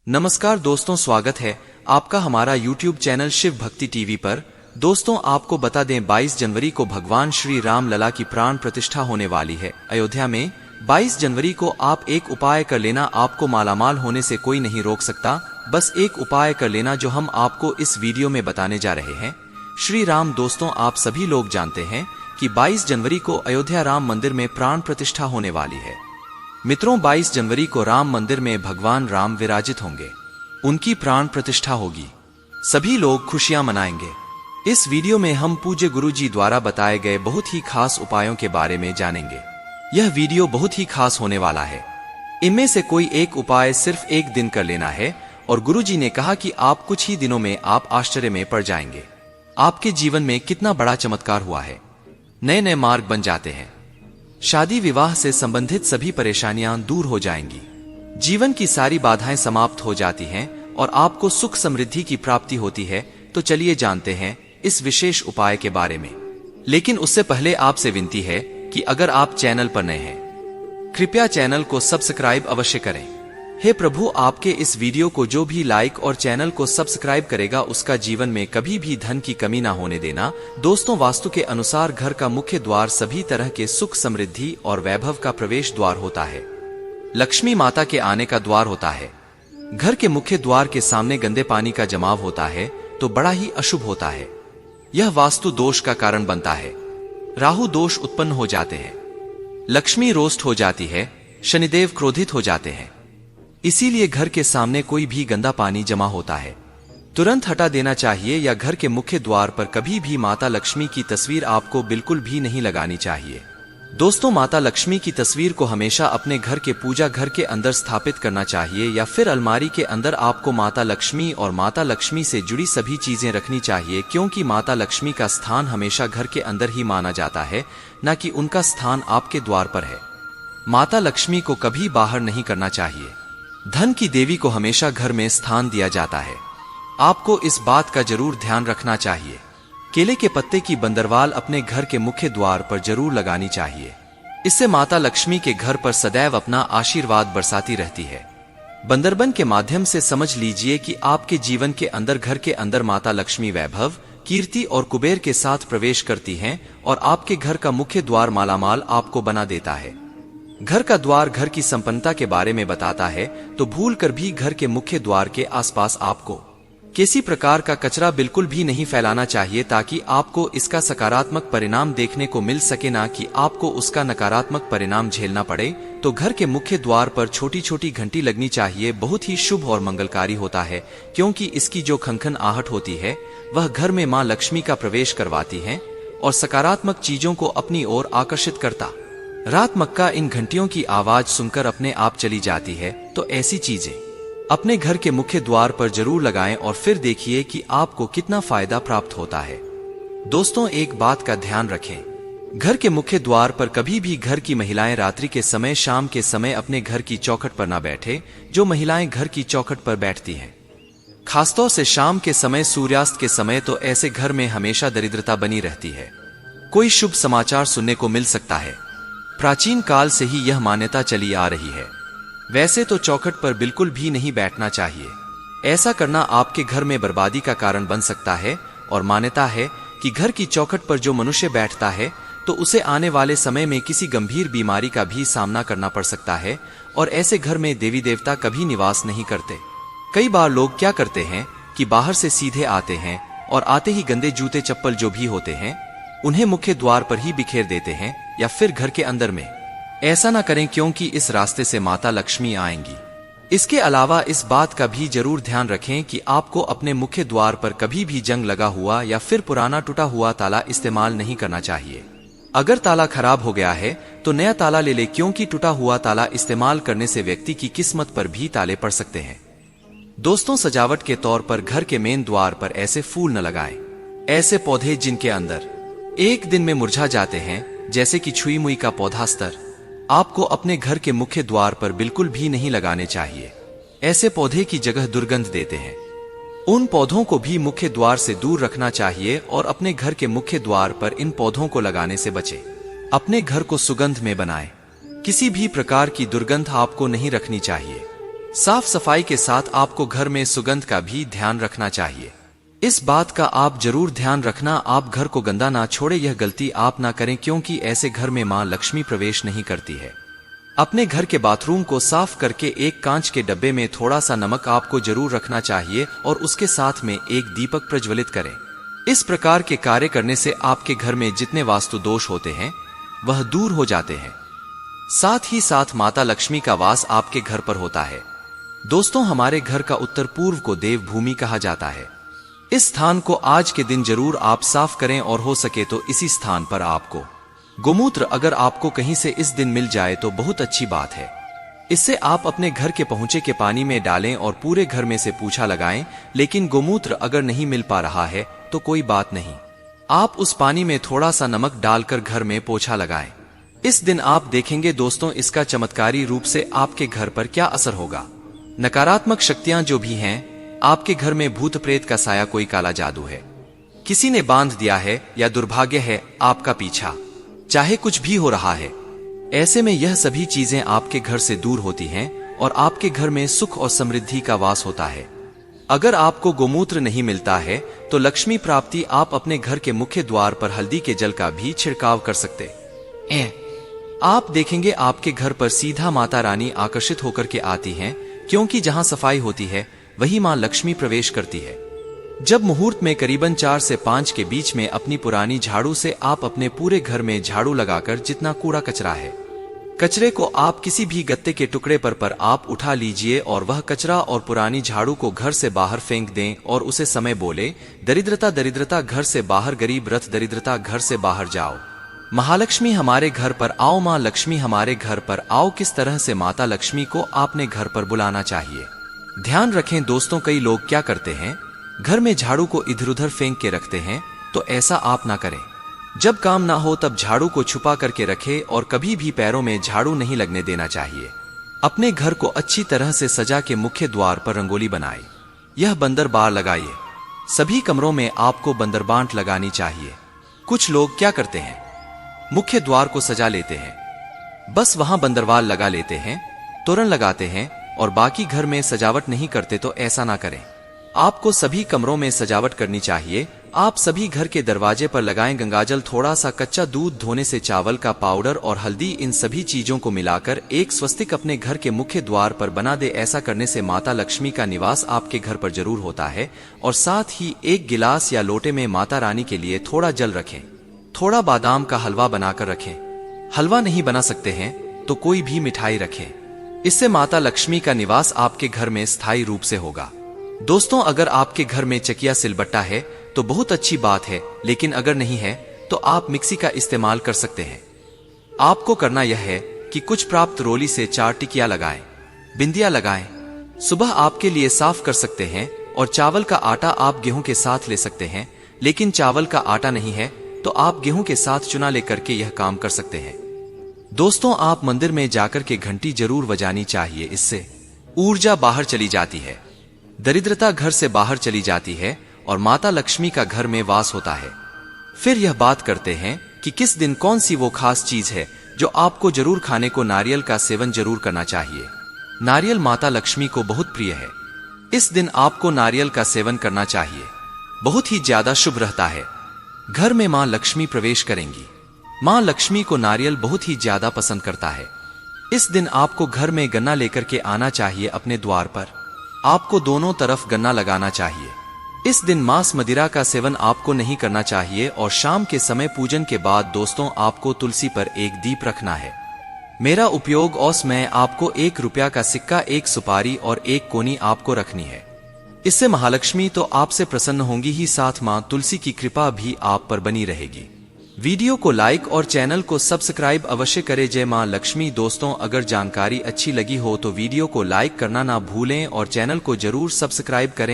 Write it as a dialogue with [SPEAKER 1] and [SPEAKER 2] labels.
[SPEAKER 1] नमस्कार दोस्तों, स्वागत है आपका हमारा YouTube चैनल शिव भक्ति टीवी पर। दोस्तों, आपको बता दें 22 जनवरी को भगवान श्री राम लला की प्राण प्रतिष्ठा होने वाली है अयोध्या में। 22 जनवरी को आप एक उपाय कर लेना, आपको मालामाल होने से कोई नहीं रोक सकता। बस एक उपाय कर लेना जो हम आपको इस वीडियो में बताने जा रहे हैं। श्री राम दोस्तों, आप सभी लोग जानते हैं कि 22 जनवरी को अयोध्या राम मंदिर में प्राण प्रतिष्ठा होने वाली है। मित्रों, 22 जनवरी को राम मंदिर में भगवान राम विराजित होंगे, उनकी प्राण प्रतिष्ठा होगी, सभी लोग खुशियां मनाएंगे। इस वीडियो में हम पूज्य गुरु जी द्वारा बताए गए बहुत ही खास उपायों के बारे में जानेंगे। यह वीडियो बहुत ही खास होने वाला है। इनमें से कोई एक उपाय सिर्फ एक दिन कर लेना है और गुरु जी ने कहा कि आप कुछ ही दिनों में आप आश्चर्य में पड़ जाएंगे। आपके जीवन में कितना बड़ा चमत्कार हुआ है, नए नए मार्ग बन जाते हैं, शादी विवाह से संबंधित सभी परेशानियां दूर हो जाएंगी, जीवन की सारी बाधाएं समाप्त हो जाती हैं और आपको सुख समृद्धि की प्राप्ति होती है। तो चलिए जानते हैं इस विशेष उपाय के बारे में। लेकिन उससे पहले आपसे विनती है कि अगर आप चैनल पर नए हैं, कृपया चैनल को सब्सक्राइब अवश्य करें। हे प्रभु, आपके इस वीडियो को जो भी लाइक और चैनल को सब्सक्राइब करेगा उसका जीवन में कभी भी धन की कमी ना होने देना। दोस्तों, वास्तु के अनुसार घर का मुख्य द्वार सभी तरह के सुख समृद्धि और वैभव का प्रवेश द्वार होता है, लक्ष्मी माता के आने का द्वार होता है। घर के मुख्य द्वार के सामने गंदे पानी का जमाव होता है तो बड़ा ही अशुभ होता है। यह वास्तु दोष का कारण बनता है। राहु दोष उत्पन्न हो जाते हैं, लक्ष्मी रोस्ट हो जाती है, शनिदेव क्रोधित हो जाते हैं। इसीलिए घर के सामने कोई भी गंदा पानी जमा होता है तुरंत हटा देना चाहिए, या घर के मुख्य द्वार पर कभी भी माता लक्ष्मी की तस्वीर आपको बिल्कुल भी नहीं लगानी चाहिए। दोस्तों, माता लक्ष्मी की तस्वीर को हमेशा अपने घर के पूजा घर के अंदर स्थापित करना चाहिए, या फिर अलमारी के अंदर आपको माता लक्ष्मी और माता लक्ष्मी से जुड़ी सभी चीजें रखनी चाहिए, क्योंकि माता लक्ष्मी का स्थान हमेशा घर के अंदर ही माना जाता है, न कि उनका स्थान आपके द्वार पर है। माता लक्ष्मी को कभी बाहर नहीं करना चाहिए। धन की देवी को हमेशा घर में स्थान दिया जाता है। आपको इस बात का जरूर ध्यान रखना चाहिए। केले के पत्ते की बंदरवाल अपने घर के मुख्य द्वार पर जरूर लगानी चाहिए। इससे माता लक्ष्मी के घर पर सदैव अपना आशीर्वाद बरसाती रहती है। बंदरबन के माध्यम से समझ लीजिए कि आपके जीवन के अंदर घर के अंदर माता लक्ष्मी वैभव, कीर्ति और कुबेर के साथ प्रवेश करती हैं और आपके घर का मुख्य द्वार मालामाल आपको बना देता है। घर का द्वार घर की संपन्नता के बारे में बताता है, तो भूल कर भी घर के मुख्य द्वार के आसपास आपको किसी प्रकार का कचरा बिल्कुल भी नहीं फैलाना चाहिए, ताकि आपको इसका सकारात्मक परिणाम देखने को मिल सके, ना कि आपको उसका नकारात्मक परिणाम झेलना पड़े। तो घर के मुख्य द्वार पर छोटी छोटी घंटी लगनी चाहिए, बहुत ही शुभ और मंगलकारी होता है, क्योंकि इसकी जो खनखन आहट होती है वह घर में मां लक्ष्मी का प्रवेश करवाती है और सकारात्मक चीजों को अपनी ओर आकर्षित करता। रात मक्का इन घंटियों की आवाज सुनकर अपने आप चली जाती है। तो ऐसी चीजें अपने घर के मुख्य द्वार पर जरूर लगाएं और फिर देखिए कि आपको कितना फायदा प्राप्त होता है। दोस्तों, एक बात का ध्यान रखें, घर के मुख्य द्वार पर कभी भी घर की महिलाएं रात्रि के समय, शाम के समय अपने घर की चौखट पर ना बैठे। जो महिलाएं घर की चौखट पर बैठती हैं, खासतौर से शाम के समय, सूर्यास्त के समय, तो ऐसे घर में हमेशा दरिद्रता बनी रहती है। कोई शुभ समाचार सुनने को मिल सकता है। प्राचीन काल से ही यह मान्यता चली आ रही है। वैसे तो चौखट पर बिल्कुल भी नहीं बैठना चाहिए। ऐसा करना आपके घर में बर्बादी का कारण बन सकता है, और मान्यता है कि घर की चौखट पर जो मनुष्य बैठता है तो उसे आने वाले समय में किसी गंभीर बीमारी का भी सामना करना पड़ सकता है, और ऐसे घर में देवी देवता कभी निवास नहीं करते। कई बार लोग क्या करते हैं कि बाहर से सीधे आते हैं और आते ही गंदे जूते चप्पल जो भी होते हैं उन्हें मुख्य द्वार पर ही बिखेर देते हैं, या फिर घर के अंदर में। ऐसा ना करें, क्योंकि इस रास्ते से माता लक्ष्मी आएंगी। इसके अलावा इस बात का भी जरूर ध्यान रखें कि आपको अपने मुख्य द्वार पर कभी भी जंग लगा हुआ या फिर पुराना टूटा हुआ ताला इस्तेमाल नहीं करना चाहिए। अगर ताला खराब हो गया है तो नया ताला ले ले, क्योंकि टूटा हुआ ताला इस्तेमाल करने से व्यक्ति की किस्मत पर भी ताले पड़ सकते हैं। दोस्तों, सजावट के तौर पर घर के मेन द्वार पर ऐसे फूल न लगाएं, ऐसे पौधे जिनके अंदर एक दिन में मुरझा जाते हैं, जैसे कि छुई मुई का पौधा स्तर, आपको अपने घर के मुख्य द्वार पर बिल्कुल भी नहीं लगाने चाहिए। ऐसे पौधे की जगह दुर्गंध देते हैं। उन पौधों को भी मुख्य द्वार से दूर रखना चाहिए और अपने घर के मुख्य द्वार पर इन पौधों को लगाने से बचें। अपने घर को सुगंध में बनाएं। किसी भी प्रकार की दुर्गंध आपको नहीं रखनी चाहिए। साफ सफाई के साथ आपको घर में सुगंध का भी ध्यान रखना चाहिए। इस बात का आप जरूर ध्यान रखना, आप घर को गंदा ना छोड़े। यह गलती आप ना करें क्योंकि ऐसे घर में मां लक्ष्मी प्रवेश नहीं करती है। अपने घर के बाथरूम को साफ करके एक कांच के डब्बे में थोड़ा सा नमक आपको जरूर रखना चाहिए और उसके साथ में एक दीपक प्रज्वलित करें। इस प्रकार के कार्य करने से आपके घर में जितने वास्तु दोष होते हैं वह दूर हो जाते हैं। साथ ही साथ माता लक्ष्मी का वास आपके घर पर होता है। दोस्तों, हमारे घर का उत्तर पूर्व को देवभूमि कहा जाता है। इस स्थान को आज के दिन जरूर आप साफ करें और हो सके तो इसी स्थान पर आपको गोमूत्र अगर आपको कहीं से इस दिन मिल जाए तो बहुत अच्छी बात है। इससे आप अपने घर के पहुंचे के पानी में डालें और पूरे घर में से पूछा लगाएं। लेकिन गोमूत्र अगर नहीं मिल पा रहा है तो कोई बात नहीं, आप उस पानी में थोड़ा सा नमक डालकर घर में पोछा लगाएं। इस दिन आप देखेंगे दोस्तों इसका चमत्कारी रूप से आपके घर पर क्या असर होगा। नकारात्मक शक्तियां जो भी हैं, आपके घर में भूत प्रेत का साया, कोई काला जादू है, किसी ने बांध दिया है या दुर्भाग्य है आपका पीछा, चाहे कुछ भी हो रहा है, ऐसे में यह सभी चीजें आपके घर से दूर होती हैं और आपके घर में सुख और समृद्धि का वास होता है। अगर आपको गोमूत्र नहीं मिलता है तो लक्ष्मी प्राप्ति आप अपने घर के मुख्य द्वार पर हल्दी के जल का भी छिड़काव कर सकते हैं। आप देखेंगे आपके घर पर सीधा माता रानी आकर्षित होकर के आती हैं, क्योंकि जहां सफाई होती है वही मां लक्ष्मी प्रवेश करती है। जब मुहूर्त में करीबन 4 से 5 के बीच में अपनी पुरानी झाड़ू से आप अपने पूरे घर में झाड़ू लगाकर जितना कूड़ा कचरा है, कचरे को आप किसी भी गत्ते के टुकड़े पर आप उठा लीजिए और वह कचरा और पुरानी झाड़ू को घर से बाहर फेंक दें और उसे समय बोले, दरिद्रता दरिद्रता घर से बाहर, गरीब रथ दरिद्रता घर से बाहर जाओ, महालक्ष्मी हमारे घर पर आओ, मां लक्ष्मी हमारे घर पर आओ। किस तरह से माता लक्ष्मी को आपने घर पर बुलाना चाहिए, ध्यान रखें दोस्तों। कई लोग क्या करते हैं, घर में झाड़ू को इधर उधर फेंक के रखते हैं, तो ऐसा आप ना करें। जब काम ना हो तब झाड़ू को छुपा करके रखें और कभी भी पैरों में झाड़ू नहीं लगने देना चाहिए। अपने घर को अच्छी तरह से सजा के मुख्य द्वार पर रंगोली बनाए, यह बंदर बार लगाइए। सभी कमरों में आपको बंदरबांट लगानी चाहिए। कुछ लोग क्या करते हैं, मुख्य द्वार को सजा लेते हैं, बस वहां बंदरवाल लगा लेते हैं, तोरण लगाते हैं और बाकी घर में सजावट नहीं करते। तो ऐसा ना करें, आपको सभी कमरों में सजावट करनी चाहिए। आप सभी घर के दरवाजे पर लगाएं गंगाजल, थोड़ा सा कच्चा दूध, धोने से चावल का पाउडर और हल्दी, इन सभी चीजों को मिलाकर एक स्वस्तिक अपने घर के मुख्य द्वार पर बना दे। ऐसा करने से माता लक्ष्मी का निवास आपके घर पर जरूर होता है। और साथ ही एक गिलास या लोटे में माता रानी के लिए थोड़ा जल रखें, थोड़ा बादाम का हलवा बनाकर रखें। हलवा नहीं बना सकते हैं तो कोई भी मिठाई रखें, इससे माता लक्ष्मी का निवास आपके घर में स्थायी रूप से होगा। दोस्तों, अगर आपके घर में चकिया सिलबट्टा है तो बहुत अच्छी बात है, लेकिन अगर नहीं है तो आप मिक्सी का इस्तेमाल कर सकते हैं। आपको करना यह है कि कुछ प्राप्त रोली से 4 टिकिया लगाएं, बिंदिया लगाएं। सुबह आपके लिए साफ कर सकते हैं। और चावल का आटा आप गेहूं के साथ ले सकते हैं, लेकिन चावल का आटा नहीं है तो आप गेहूं के साथ चुना लेकर के यह काम कर सकते हैं। दोस्तों, आप मंदिर में जाकर के घंटी जरूर बजानी चाहिए, इससे ऊर्जा बाहर चली जाती है, दरिद्रता घर से बाहर चली जाती है और माता लक्ष्मी का घर में वास होता है। फिर यह बात करते हैं कि किस दिन कौन सी वो खास चीज है जो आपको जरूर खाने को। नारियल का सेवन जरूर करना चाहिए। नारियल माता लक्ष्मी को बहुत प्रिय है। इस दिन आपको नारियल का सेवन करना चाहिए, बहुत ही ज्यादा शुभ रहता है। घर में मां लक्ष्मी प्रवेश करेंगी। मां लक्ष्मी को नारियल बहुत ही ज्यादा पसंद करता है। इस दिन आपको घर में गन्ना लेकर के आना चाहिए। अपने द्वार पर आपको दोनों तरफ गन्ना लगाना चाहिए। इस दिन मांस मदिरा का सेवन आपको नहीं करना चाहिए। और शाम के समय पूजन के बाद दोस्तों आपको तुलसी पर एक दीप रखना है। मेरा उपयोग औस में आपको 1 रुपया का सिक्का, 1 सुपारी और 1 कोनी आपको रखनी है। इससे महालक्ष्मी तो आपसे प्रसन्न होंगी ही, साथ मां तुलसी की कृपा भी आप पर बनी रहेगी। वीडियो को लाइक और चैनल को सब्सक्राइब अवश्य करें। जय मां लक्ष्मी। दोस्तों, अगर जानकारी अच्छी लगी हो तो वीडियो को लाइक करना ना भूलें और चैनल को जरूर सब्सक्राइब करें।